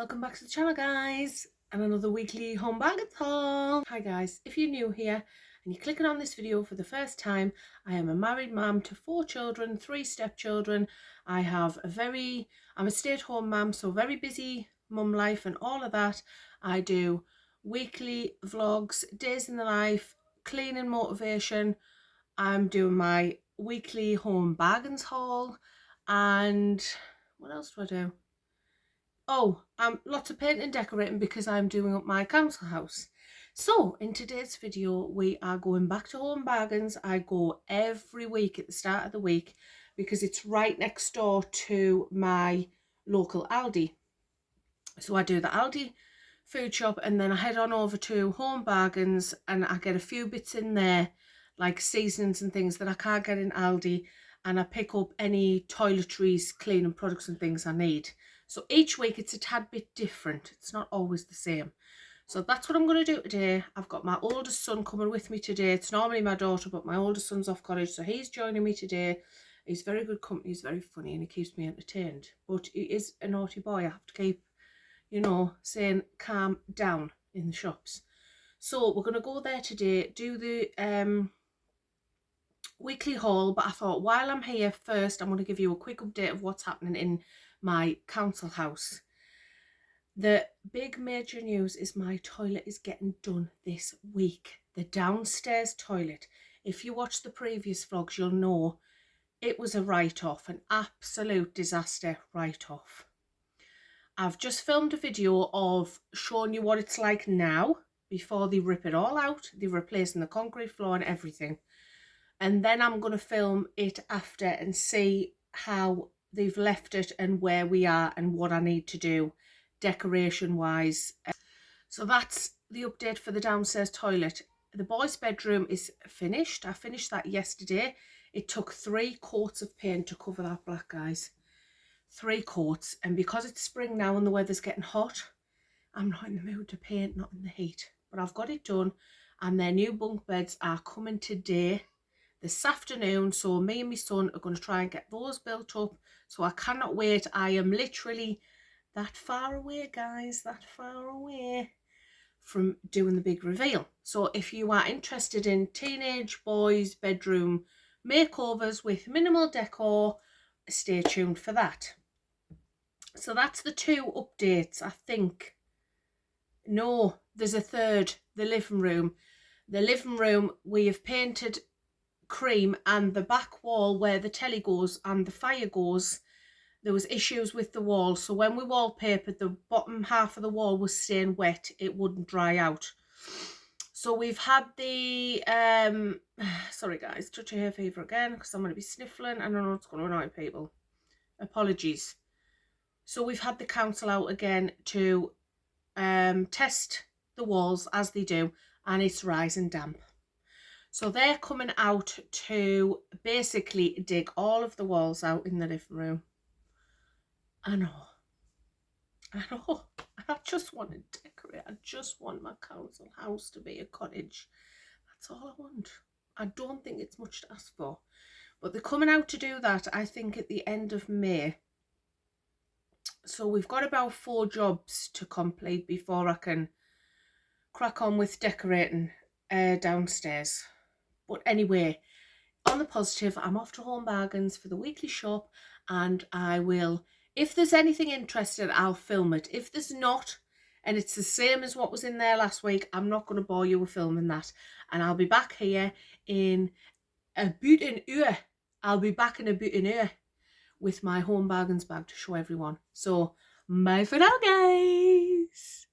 Welcome back to the channel, guys, and another weekly home bargains haul. Hi guys, if you're new here and you're clicking on this video for the first time, I am a married mum to 4 children, 3 stepchildren. I'm a stay-at-home mum, so very busy mum life and all of that. I do weekly vlogs, days in the life, cleaning motivation. I'm doing my weekly home bargains haul, and what else do I do? Oh, lots of painting and decorating because I'm doing up my council house. So in today's video, we are going back to Home Bargains. I go every week at the start of the week because it's right next door to my local Aldi. So I do the Aldi food shop and then I head on over to Home Bargains and I get a few bits in there like seasonings and things that I can't get in Aldi, and I pick up any toiletries, cleaning products and things I need. So each week it's a tad bit different. It's not always the same. So that's what I'm going to do today. I've got my oldest son coming with me today. It's normally my daughter, but my oldest son's off college, so he's joining me today. He's very good company, he's very funny and he keeps me entertained. But he is a naughty boy. I have to keep, saying calm down in the shops. So we're going to go there today, do the weekly haul, but I thought while I'm here first I'm going to give you a quick update of what's happening in my council house. The big major news is my toilet is getting done this week. The downstairs toilet. If you watch the previous vlogs, you'll know it was a write-off, an absolute disaster write-off. I've just filmed a video of showing you what it's like now before they rip it all out. They're replacing the concrete floor and everything. And then I'm going to film it after and see how they've left it and where we are and what I need to do decoration wise. So that's the update for the downstairs toilet. The boys' bedroom is finished. I finished that yesterday. It took 3 coats of paint to cover that black, guys. 3 coats. And because it's spring now and the weather's getting hot, I'm not in the mood to paint, not in the heat. But I've got it done, and their new bunk beds are coming today, this afternoon. So me and my son are going to try and get those built up. So I cannot wait. I am literally that far away, guys, that far away from doing the big reveal. So if you are interested in teenage boys' bedroom makeovers with minimal decor, stay tuned for that. So that's the 2 updates, I think. No, there's a third, the living room. The living room, we have painted cream, and the back wall where the telly goes and the fire goes, there was issues with the wall. So when we wallpapered, the bottom half of the wall was staying wet. It wouldn't dry out. So we've had the, sorry guys, touchy hair fever again because I'm going to be sniffling and I know it's going to annoy people. Apologies. So we've had the council out again to test the walls as they do, and it's rising damp. So they're coming out to basically dig all of the walls out in the living room. I know. I just want to decorate. I just want my council house to be a cottage. That's all I want. I don't think it's much to ask for. But they're coming out to do that, I think, at the end of May. So we've got about 4 jobs to complete before I can crack on with decorating downstairs. But anyway, on the positive, I'm off to Home Bargains for the weekly shop, and I will, if there's anything interesting, I'll film it. If there's not, and it's the same as what was in there last week, I'm not going to bore you with filming that. And I'll be back here in a boot an hour. I'll be back in a boot an hour with my Home Bargains bag to show everyone. So, bye for now, guys.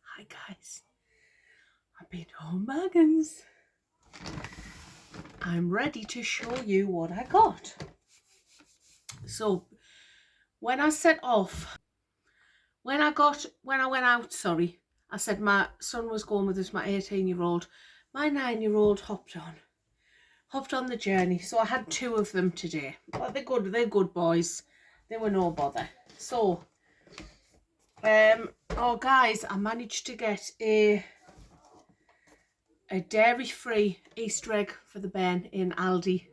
Hi guys, I've been to Home Bargains. I'm ready to show you what I got. So when I set off, when I went out, sorry, I said my son was going with us, my 18-year-old. My 9-year-old hopped on. hopped on the journey. So I had 2 of them today. But they're good boys. They were no bother. So, oh guys, I managed to get a dairy-free Easter egg for the Ben in Aldi.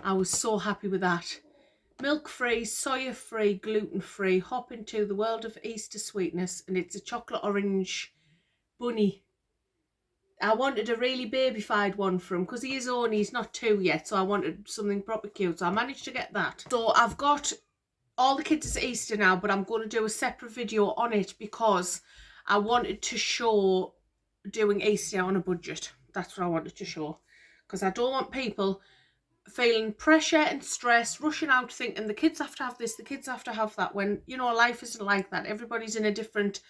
I was so happy with that. Milk-free, soya-free, gluten-free. Hop into the world of Easter sweetness, and it's a chocolate orange bunny. I wanted a really babyfied one for him because he's not 2 yet, so I wanted something proper cute. So I managed to get that. So I've got all the kids at Easter now, but I'm going to do a separate video on it because I wanted to show doing Easter on a budget. That's what I wanted to show, because I don't want people feeling pressure and stress, rushing out thinking the kids have to have this, the kids have to have that, when, you know, life isn't like that. Everybody's in a different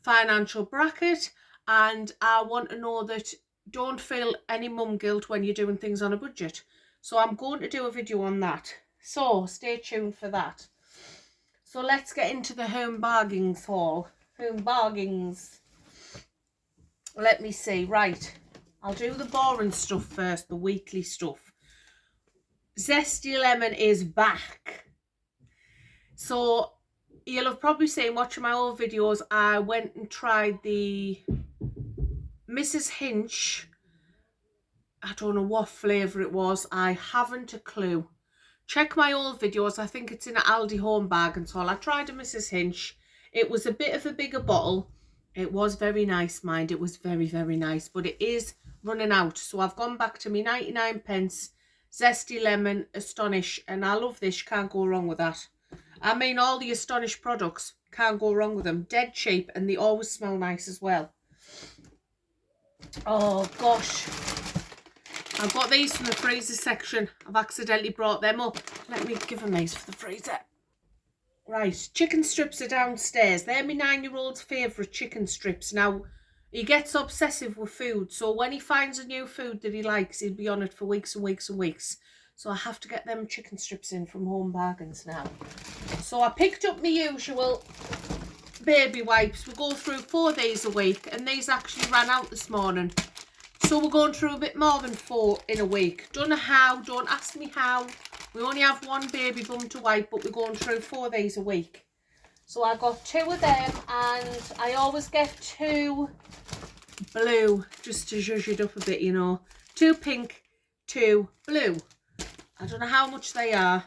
financial bracket, and I want to know that don't feel any mum guilt when you're doing things on a budget. So I'm going to do a video on that, so stay tuned for that. So let's get into the home bargains haul. Home bargains. Let me see. Right, I'll do the boring stuff first, the weekly stuff. Zesty Lemon is back. So you'll have probably seen, watching my old videos, I went and tried the Mrs. Hinch. I don't know what flavour it was. I haven't a clue. Check my old videos. I think it's in an Aldi home bargains haul. I tried a Mrs. Hinch. It was a bit of a bigger bottle. It was very nice, mind. It was very, very nice. But it is running out. So I've gone back to me 99p. Zesty Lemon, Astonish. And I love this. You can't go wrong with that. I mean, all the Astonish products, can't go wrong with them. Dead cheap, and they always smell nice as well. Oh, gosh. I've got these from the freezer section. I've accidentally brought them up. Let me give them these for the freezer. Right, chicken strips are downstairs. They're my 9-year-old's favourite chicken strips. Now, he gets obsessive with food. So when he finds a new food that he likes, he'll be on it for weeks and weeks and weeks. So I have to get them chicken strips in from Home Bargains now. So I picked up my usual baby wipes. We go through 4 days a week, and these actually ran out this morning. So we're going through a bit more than 4 in a week. Don't know how, don't ask me how. We only have 1 baby bum to wipe, but we're going through 4 days a week. So I got 2 of them, and I always get 2 blue, just to zhuzh it up a bit, you know. 2 pink, 2 blue. I don't know how much they are.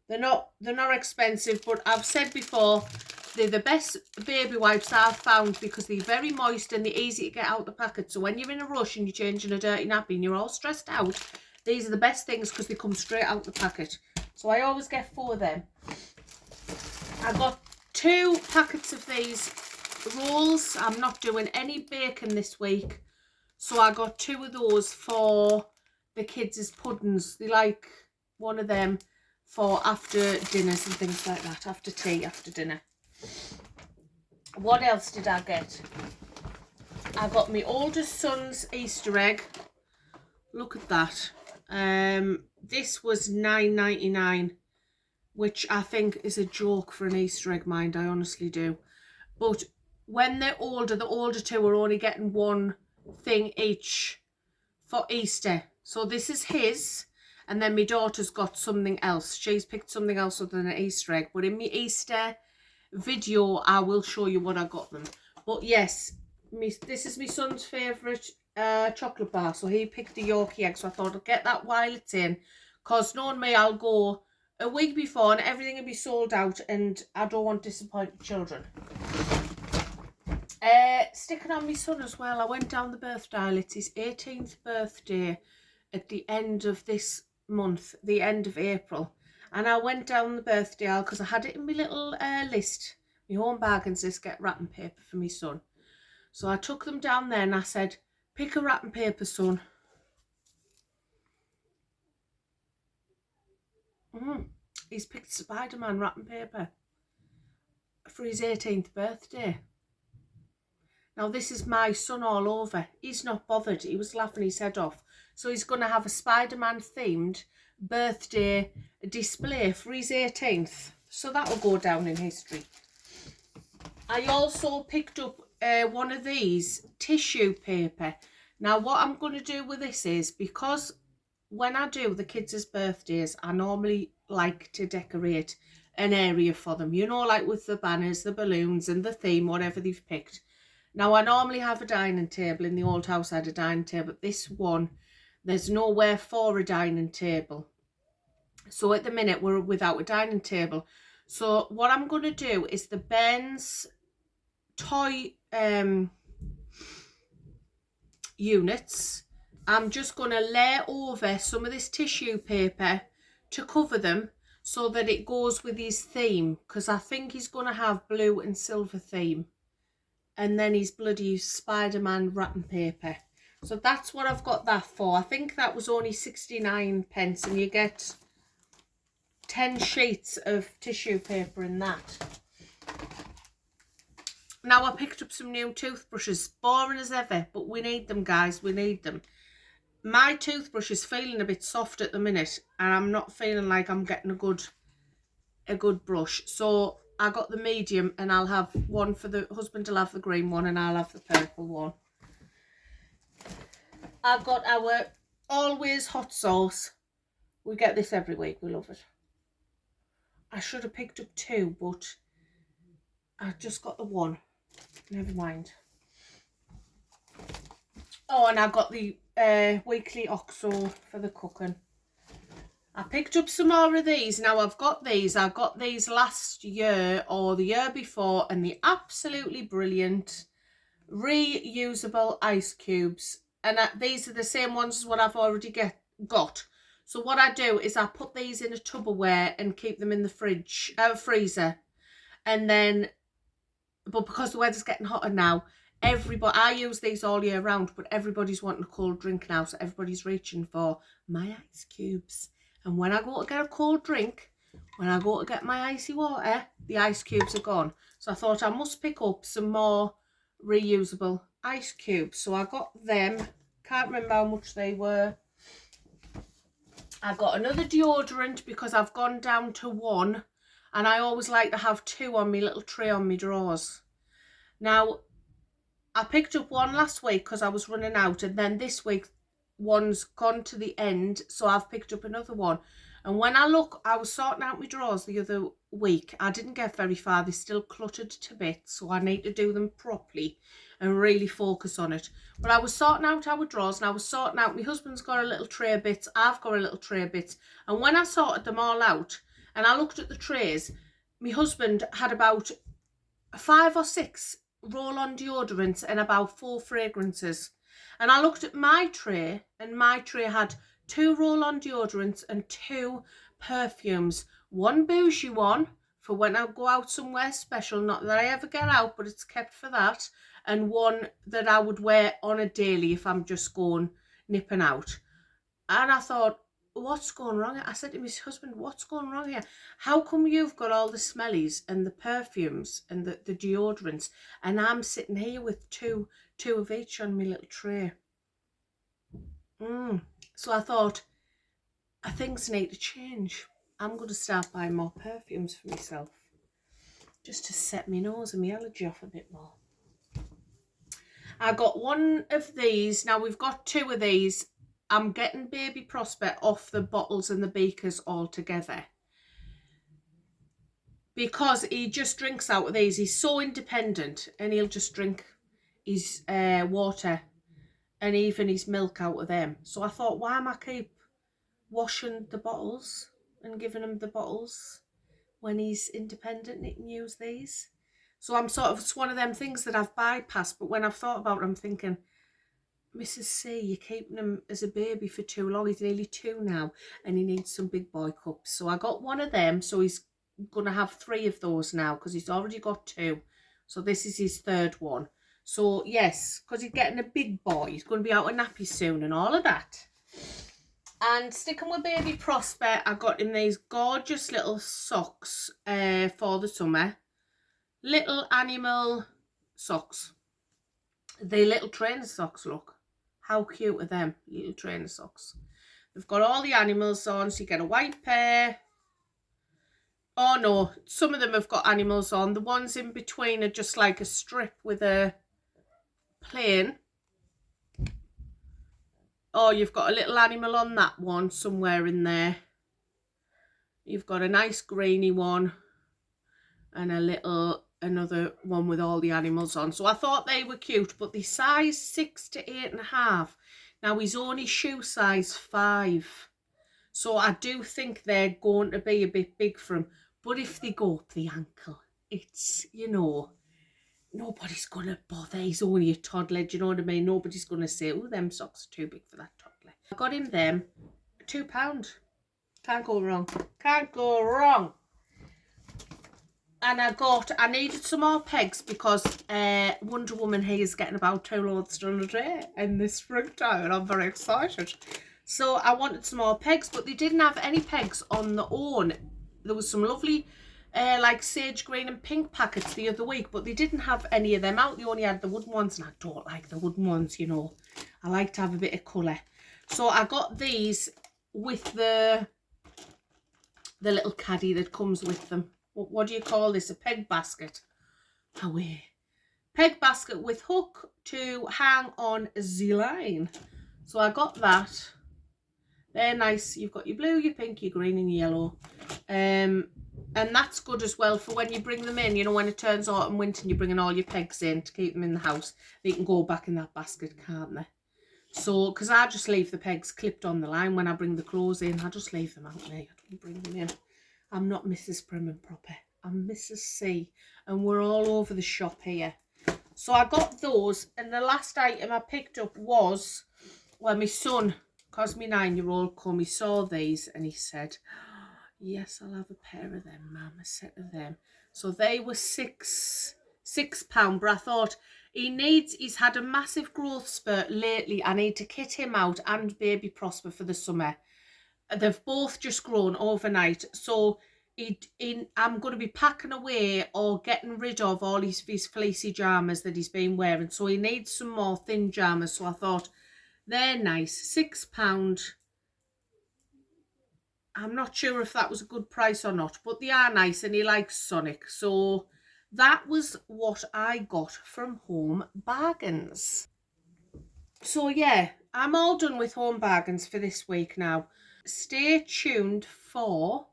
They're not expensive, but I've said before, they're the best baby wipes I've found because they're very moist and they're easy to get out the packet. So when you're in a rush and you're changing a dirty nappy and you're all stressed out, these are the best things because they come straight out the packet. So I always get 4 of them. I got 2 packets of these rolls. I'm not doing any bacon this week. So I got 2 of those for the kids' puddings. They like one of them for after dinners and things like that. After tea, after dinner. What else did I get? I got my oldest son's Easter egg. Look at that. This was $9.99, which I think is a joke for an Easter egg, mind. I honestly do. But when they're older, the older 2 are only getting 1 thing each for Easter. So this is his, and then my daughter's got something else. She's picked something else other than an Easter egg. But in my Easter video, I will show you what I got them. But yes, this is my son's favourite chocolate bar. So he picked a Yorkie egg. So I thought I'll get that while it's in. Because knowing me, I'll go a week before and everything will be sold out. And I don't want disappointed children. Sticking on my son as well, I went down the birth dial. It's his 18th birthday at the end of this month, the end of April. And I went down the birthday aisle because I had it in my little list. My Home Bargains list, get wrapping paper for my son. So I took them down there and I said, pick a wrapping paper, son. He's picked Spider-Man wrapping paper for his 18th birthday. Now, this is my son all over. He's not bothered. He was laughing his head off. So he's going to have a Spider-Man themed birthday display for his 18th. So that will go down in history. I also picked up one of these tissue paper. Now, what I'm going to do with this is, because when I do the kids' birthdays, I normally like to decorate an area for them, you know, like with the banners, the balloons and the theme, whatever they've picked. Now, I normally have a dining table. In the old house I had a dining table. This one, there's nowhere for a dining table. So at the minute we're without a dining table. So what I'm going to do is the Ben's toy units, I'm just going to lay over some of this tissue paper to cover them so that it goes with his theme, because I think he's going to have blue and silver theme, and then his bloody Spider-Man wrapping paper. So that's what I've got that for. I think that was only 69p, and you get 10 sheets of tissue paper in that. Now, I picked up some new toothbrushes, boring as ever, but we need them, guys, we need them. My toothbrush is feeling a bit soft at the minute, and I'm not feeling like I'm getting a good brush. So I got the medium, and I'll have one for the husband. Will have the green one, and I'll have the purple one. I've got our Always hot sauce. We get this every week. We love it. I should have picked up 2, but I just got the 1. Never mind. Oh, and I got the weekly OXO for the cooking. I picked up some more of these. Now, I've got these. I got these last year or the year before, and they're absolutely brilliant. Reusable ice cubes. And these are the same ones as what I've already got. So what I do is I put these in a Tupperware and keep them in the freezer. And then, but because the weather's getting hotter now, I use these all year round, but everybody's wanting a cold drink now, so everybody's reaching for my ice cubes. And when I go to get a cold drink, when I go to get my icy water, the ice cubes are gone. So I thought I must pick up some more reusable ice cubes. So I got them. Can't remember how much they were. I got another deodorant because I've gone down to 1, and I always like to have 2 on my little tray on my drawers. Now, I picked up 1 last week because I was running out, and then this week one's gone to the end, so I've picked up another one. And when I was sorting out my drawers the other week. I didn't get very far. They're still cluttered to bits, so I need to do them properly and really focus on it. But I was sorting out our drawers, and I was sorting out, my husband's got a little tray of bits, I've got a little tray of bits, and when I sorted them all out and I looked at the trays, my husband had about 5 or 6 roll-on deodorants and about 4 fragrances. And I looked at my tray, and my tray had 2 roll-on deodorants and 2 perfumes. 1 bougie one for when I go out somewhere special, not that I ever get out, but it's kept for that, and 1 that I would wear on a daily if I'm just going nipping out. And I thought, what's going wrong? I said to my husband, what's going wrong here? How come you've got all the smellies and the perfumes and the deodorants, and I'm sitting here with two of each on my little tray? So I thought, things need to change. I'm going to start buying more perfumes for myself, just to set my nose and my allergy off a bit more. I got 1 of these. Now, we've got 2 of these. I'm getting Baby Prosper off the bottles and the beakers altogether, because he just drinks out of these. He's so independent, and he'll just drink his water and even his milk out of them. So I thought, why am I keep washing the bottles and giving him the bottles when he's independent and he can use these? So I'm sort of, it's one of them things that I've bypassed, but when I've thought about it, I'm thinking, Mrs. C, you're keeping him as a baby for too long. He's nearly 2 now, and he needs some big boy cups. So I got 1 of them, so he's going to have 3 of those now, because he's already got 2. So this is his 3rd one. So yes, because he's getting a big boy, he's going to be out of nappy soon and all of that. And sticking with Baby Prosper, I got him these gorgeous little socks for the summer. Little animal socks. The little trainer socks, look. How cute are them, little trainer socks? They've got all the animals on, so you get a white pair. Oh no, some of them have got animals on. The ones in between are just like a strip with a plain. Oh, you've got a little animal on that one somewhere in there. You've got a nice grainy one and another one with all the animals on. So I thought they were cute, but the size 6 to 8.5. Now he's only shoe size 5. So I do think they're going to be a bit big for him. But if they go up the ankle, it's, you know, nobody's going to bother. He's only a toddler, do you know what I mean? Nobody's going to say, oh, them socks are too big for that toddler. I got him them, £2. Can't go wrong. Can't go wrong. And I needed some more pegs because Wonder Woman here is getting about 2 loads done a day in this springtime, and I'm very excited. So I wanted some more pegs, but they didn't have any pegs on their own. There was some lovely like sage green and pink packets the other week, but they didn't have any of them out. They only had the wooden ones, and I don't like the wooden ones, you know. I like to have a bit of colour. So I got these with the little caddy that comes with them. What do you call this? A peg basket. Away. Peg basket with hook to hang on the line. So I got that. They're nice. You've got your blue, your pink, your green and your yellow. And that's good as well for when you bring them in. You know, when it turns autumn, winter and you're bringing all your pegs in to keep them in the house. They can go back in that basket, can't they? So, because I just leave the pegs clipped on the line when I bring the clothes in. I just leave them out there. I don't bring them in. I'm not Mrs. Prim and Proper. I'm Mrs. C. And we're all over the shop here. So I got those. And the last item I picked up was, well, my son, because my 9-year-old come, he saw these and he said, yes, I'll have a pair of them, Mum, a set of them. So they were £6, but I thought he's had a massive growth spurt lately. I need to kit him out and baby Prosper for the summer. They've both just grown overnight, so I'm going to be packing away or getting rid of all his fleecy jammers that he's been wearing. So he needs some more thin jammers. So I thought they're nice, £6. I'm not sure if that was a good price or not, but they are nice, and he likes Sonic. So that was what I got from Home Bargains. So yeah, I'm all done with Home Bargains for this week now. Stay tuned for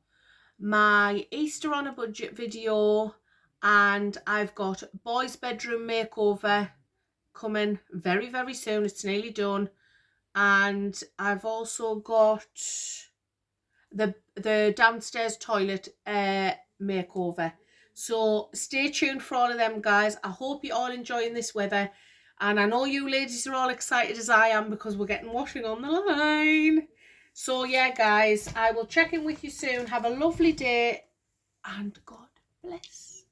my Easter on a Budget video, and I've got boys bedroom makeover coming very, very soon. It's nearly done. And I've also got the downstairs toilet makeover. So stay tuned for all of them, guys. I hope you're all enjoying this weather, and I know you ladies are all excited as I am because we're getting washing on the line. So yeah, guys, I will check in with you soon. Have a lovely day, and God bless.